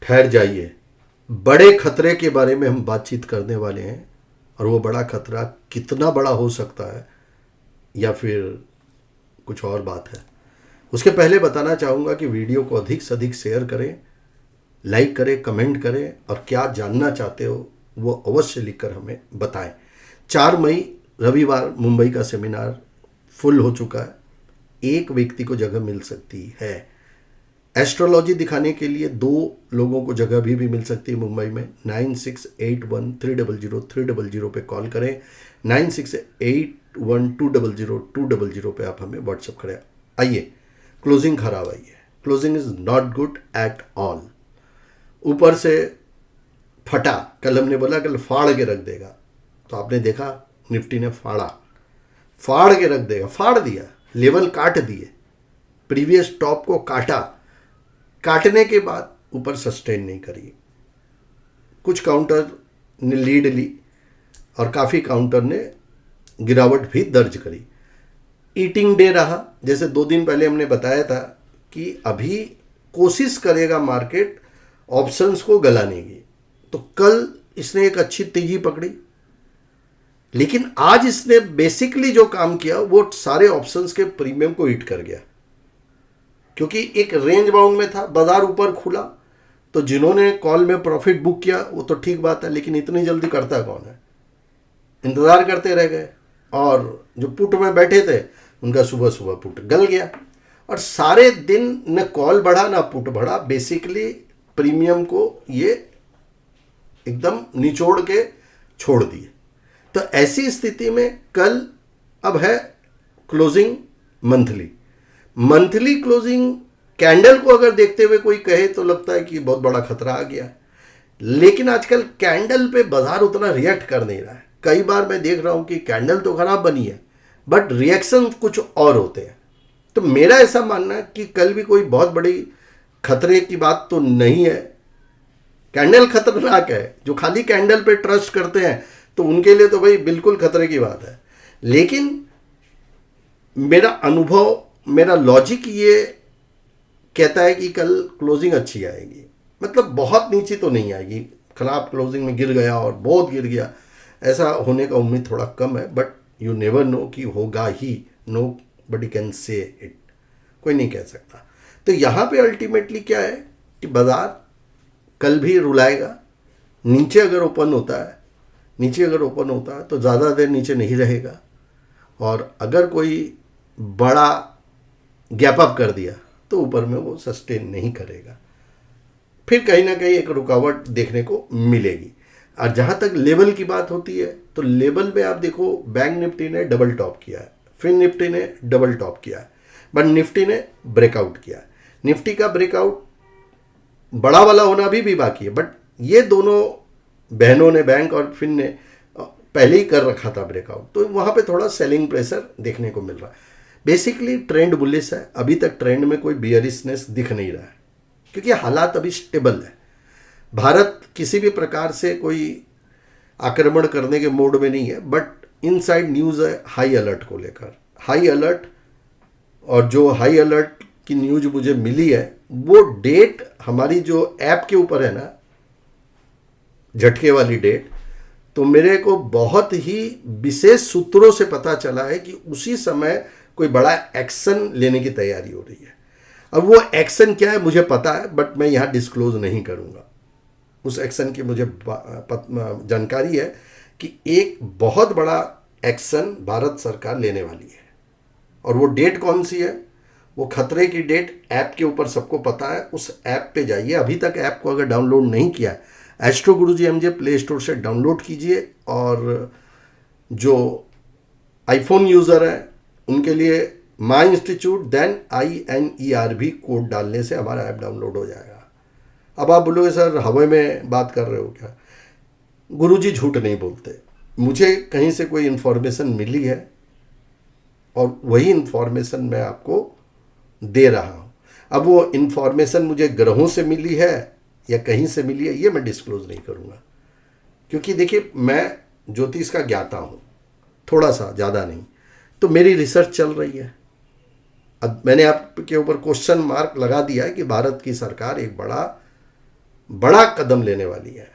ठहर जाइए, बड़े खतरे के बारे में हम बातचीत करने वाले हैं। और वो बड़ा खतरा कितना बड़ा हो सकता है या फिर कुछ और बात है। उसके पहले बताना चाहूँगा कि वीडियो को अधिक से अधिक शेयर करें, लाइक करें, कमेंट करें और क्या जानना चाहते हो वो अवश्य लिखकर हमें बताएं। 4 मई रविवार मुंबई का सेमिनार फुल हो चुका है। एक व्यक्ति को जगह मिल सकती है। एस्ट्रोलॉजी दिखाने के लिए 2 लोगों को जगह भी मिल सकती है मुंबई में। 9681300300 पे कॉल करें। 9681200200 पे आप हमें व्हाट्सअप करें। आइए, क्लोजिंग खराब आई है। Closing is not good at all. ऊपर से फटा, कल हमने बोला कल फाड़ के रख देगा, तो आपने देखा निफ्टी ने फाड़ के रख देगा, फाड़ दिया, लेवल काट दिए, प्रीवियस टॉप को काटने के बाद ऊपर सस्टेन नहीं करी। कुछ काउंटर ने लीड ली और काफ़ी काउंटर ने गिरावट भी दर्ज करी। ईटिंग डे रहा, जैसे 2 दिन पहले हमने बताया था कि अभी कोशिश करेगा मार्केट ऑप्शंस को गलाने की। तो कल इसने एक अच्छी तेजी पकड़ी, लेकिन आज इसने बेसिकली जो काम किया वो सारे ऑप्शंस के प्रीमियम को हिट कर गया, क्योंकि एक रेंज बाउंड में था। बाजार ऊपर खुला तो जिन्होंने कॉल में प्रॉफिट बुक किया वो तो ठीक बात है, लेकिन इतनी जल्दी करता कौन है। इंतज़ार करते रह गए और जो पुट में बैठे थे उनका सुबह सुबह पुट गल गया और सारे दिन न कॉल बढ़ा ना पुट बढ़ा। बेसिकली प्रीमियम को ये एकदम निचोड़ के छोड़ दिए। तो ऐसी स्थिति में कल अब है क्लोजिंग मंथली क्लोजिंग कैंडल को अगर देखते हुए कोई कहे तो लगता है कि बहुत बड़ा खतरा आ गया, लेकिन आजकल कैंडल पे बाजार उतना रिएक्ट कर नहीं रहा है। कई बार मैं देख रहा हूं कि कैंडल तो खराब बनी है बट रिएक्शन कुछ और होते हैं। तो मेरा ऐसा मानना है कि कल भी कोई बहुत बड़ी खतरे की बात तो नहीं है। कैंडल खतरनाक है, जो खाली कैंडल पे ट्रस्ट करते हैं तो उनके लिए तो भाई बिल्कुल खतरे की बात है। लेकिन मेरा अनुभव, मेरा लॉजिक ये कहता है कि कल क्लोजिंग अच्छी आएगी। मतलब बहुत नीचे तो नहीं आएगी, खराब क्लोजिंग में गिर गया और बहुत गिर गया, ऐसा होने का उम्मीद थोड़ा कम है। बट यू नेवर नो कि होगा ही, nobody can say it, कोई नहीं कह सकता। तो यहाँ पे अल्टीमेटली क्या है कि बाजार कल भी रुलाएगा। नीचे अगर ओपन होता है तो ज़्यादा देर नीचे नहीं रहेगा, और अगर कोई बड़ा गैप अप कर दिया तो ऊपर में वो सस्टेन नहीं करेगा, फिर कहीं ना कहीं एक रुकावट देखने को मिलेगी। और जहाँ तक लेवल की बात होती है तो लेवल में आप देखो, बैंक निफ्टी ने डबल टॉप किया है, फिर निफ्टी ने डबल टॉप किया है, बट निफ्टी ने ब्रेकआउट किया है। निफ्टी का ब्रेकआउट बड़ा वाला होना भी बाकी है, बट ये दोनों बहनों ने, बैंक और फिन ने पहले ही कर रखा था ब्रेकआउट, तो वहाँ पे थोड़ा सेलिंग प्रेशर देखने को मिल रहा है। बेसिकली ट्रेंड बुलिश है, अभी तक ट्रेंड में कोई बियरिशनेस दिख नहीं रहा है, क्योंकि हालात अभी स्टेबल है। भारत किसी भी प्रकार से कोई आक्रमण करने के मोड में नहीं है, बट इनसाइड न्यूज़ है हाई अलर्ट को लेकर, हाई अलर्ट। और जो हाई अलर्ट की न्यूज़ मुझे मिली है वो डेट हमारी जो ऐप के ऊपर है ना, झटके वाली डेट, तो मेरे को बहुत ही विशेष सूत्रों से पता चला है कि उसी समय कोई बड़ा एक्शन लेने की तैयारी हो रही है। अब वो एक्शन क्या है मुझे पता है, बट मैं यहाँ डिस्क्लोज नहीं करूँगा। उस एक्शन की मुझे जानकारी है कि एक बहुत बड़ा एक्शन भारत सरकार लेने वाली है, और वो डेट कौन सी है, वो खतरे की डेट ऐप के ऊपर सबको पता है। उस ऐप पे जाइए, अभी तक ऐप को अगर डाउनलोड नहीं किया है, एस्ट्रो गुरुजी एमजे प्ले स्टोर से डाउनलोड कीजिए, और जो आईफोन यूज़र है उनके लिए माई इंस्टीट्यूट देन INERV कोड डालने से हमारा ऐप डाउनलोड हो जाएगा। अब आप बोलोगे सर हवा में बात कर रहे हो क्या? गुरुजी झूठ नहीं बोलते। मुझे कहीं से कोई इन्फॉर्मेशन मिली है और वही इन्फॉर्मेशन मैं आपको दे रहा हूँ। अब वो इन्फॉर्मेशन मुझे ग्रहों से मिली है या कहीं से मिली है, ये मैं डिस्क्लोज नहीं करूँगा, क्योंकि देखिए मैं ज्योतिष का ज्ञाता हूँ, थोड़ा सा, ज़्यादा नहीं। तो मेरी रिसर्च चल रही है। अब मैंने आपके ऊपर क्वेश्चन मार्क लगा दिया है कि भारत की सरकार एक बड़ा बड़ा कदम लेने वाली है।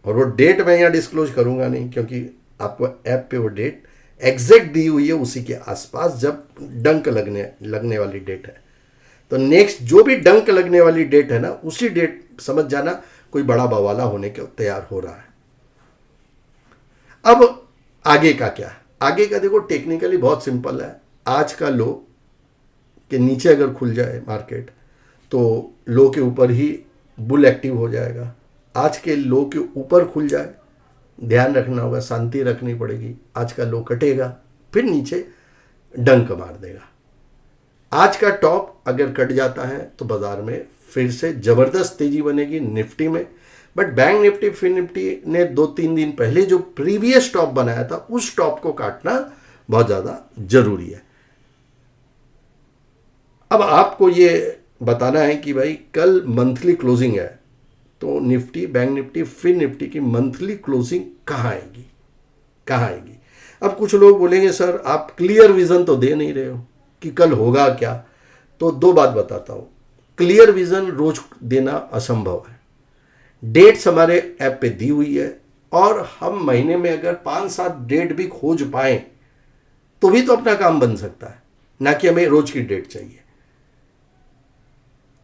और वो डेट मैं यहाँ डिस्क्लोज करूँगा नहीं, क्योंकि आपको ऐप पे वो डेट एग्जैक्ट दी हुई है उसी के आसपास जब डंक लगने वाली डेट है। तो नेक्स्ट जो भी डंक लगने वाली डेट है ना, उसी डेट समझ जाना कोई बड़ा बवाला होने के तैयार हो रहा है। अब आगे का क्या? आगे का देखो टेक्निकली बहुत सिंपल है। आज का लो के नीचे अगर खुल जाए मार्केट तो लो के ऊपर ही बुल एक्टिव हो जाएगा। आज के लो के ऊपर खुल जाए, ध्यान रखना होगा, शांति रखनी पड़ेगी। आज का लो कटेगा, फिर नीचे डंक मार देगा। आज का टॉप अगर कट जाता है तो बाजार में फिर से जबरदस्त तेजी बनेगी निफ्टी में। But bank Nifty fin Nifty ने 2-3 दिन पहले जो प्रीवियस टॉप बनाया था उस टॉप को काटना बहुत ज़्यादा जरूरी है। अब आपको ये बताना है कि भाई कल मंथली क्लोजिंग है, तो निफ्टी, बैंक निफ्टी, फिन निफ्टी की मंथली क्लोजिंग कहाँ आएगी, कहाँ आएगी? अब कुछ लोग बोलेंगे सर आप क्लियर विजन तो दे नहीं रहे हो कि कल होगा क्या। तो दो बात बताता हूँ। क्लियर विजन रोज देना असंभव है। डेट्स हमारे ऐप पे दी हुई है, और हम महीने में अगर 5-7 डेट भी खोज पाए तो भी तो अपना काम बन सकता है, ना कि हमें रोज की डेट चाहिए।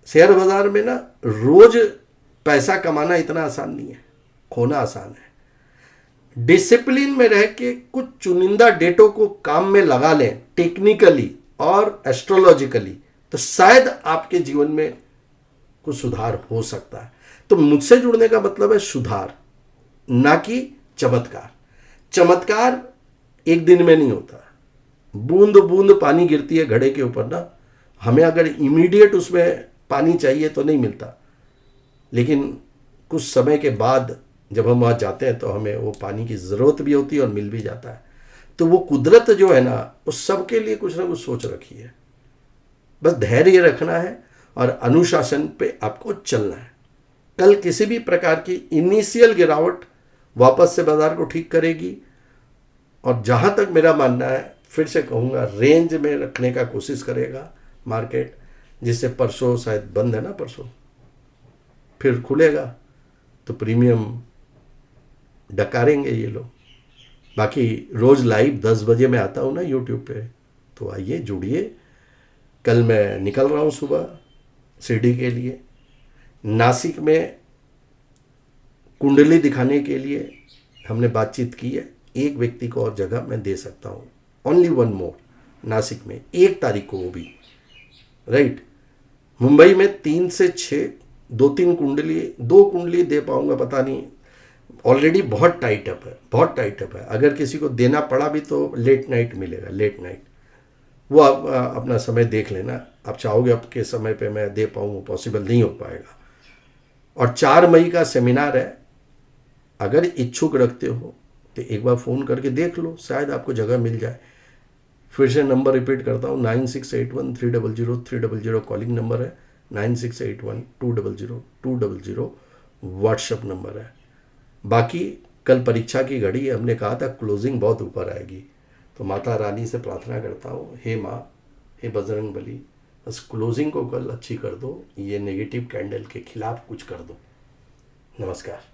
शेयर बाजार में ना रोज पैसा कमाना इतना आसान नहीं है, खोना आसान है। डिसिप्लिन में रह के कुछ चुनिंदा डेटों को काम में लगा लें टेक्निकली और एस्ट्रोलॉजिकली, तो शायद आपके जीवन में कुछ सुधार हो सकता है। तो मुझसे जुड़ने का मतलब है सुधार, ना कि चमत्कार। चमत्कार एक दिन में नहीं होता। बूंद बूंद पानी गिरती है घड़े के ऊपर ना, हमें अगर इमीडिएट उसमें पानी चाहिए तो नहीं मिलता, लेकिन कुछ समय के बाद जब हम वहाँ जाते हैं तो हमें वो पानी की ज़रूरत भी होती है और मिल भी जाता है। तो वो कुदरत जो है ना, वो सबके लिए कुछ ना कुछ सोच रखी है। बस धैर्य रखना है और अनुशासन पे आपको चलना है। कल किसी भी प्रकार की इनिशियल गिरावट वापस से बाजार को ठीक करेगी, और जहाँ तक मेरा मानना है, फिर से कहूँगा, रेंज में रखने का कोशिश करेगा मार्केट, जिससे परसों शायद बंद है ना, परसों फिर खुलेगा तो प्रीमियम डकारेंगे ये लोग। बाकी रोज़ लाइव 10 बजे मैं आता हूँ ना यूट्यूब पे, तो आइए जुड़िए। कल मैं निकल रहा हूँ सुबह शिरडी के लिए। नासिक में कुंडली दिखाने के लिए हमने बातचीत की है। एक व्यक्ति को और जगह मैं दे सकता हूँ, ओनली वन मोर, नासिक में 1 तारीख को, वो भी राइट। मुंबई में 3 से 6 2 कुंडली दे पाऊंगा पता नहीं, ऑलरेडी बहुत टाइट अप है, बहुत टाइट अप है। अगर किसी को देना पड़ा भी तो लेट नाइट मिलेगा, लेट नाइट। वो आप अपना समय देख लेना, आप चाहोगे आपके समय पे मैं दे पाऊँ, पॉसिबल नहीं हो पाएगा। और 4 मई का सेमिनार है, अगर इच्छुक रखते हो तो एक बार फ़ोन करके देख लो, शायद आपको जगह मिल जाए। फिर से नंबर रिपीट करता हूँ, 9681300300 कॉलिंग नंबर है, 9681200200 व्हाट्सएप नंबर है। बाकी कल परीक्षा की घड़ी, हमने कहा था क्लोजिंग बहुत ऊपर आएगी, तो माता रानी से प्रार्थना करता हूँ, हे माँ, हे बजरंग बली, बस क्लोजिंग को कल अच्छी कर दो, ये नेगेटिव कैंडल के खिलाफ कुछ कर दो। नमस्कार।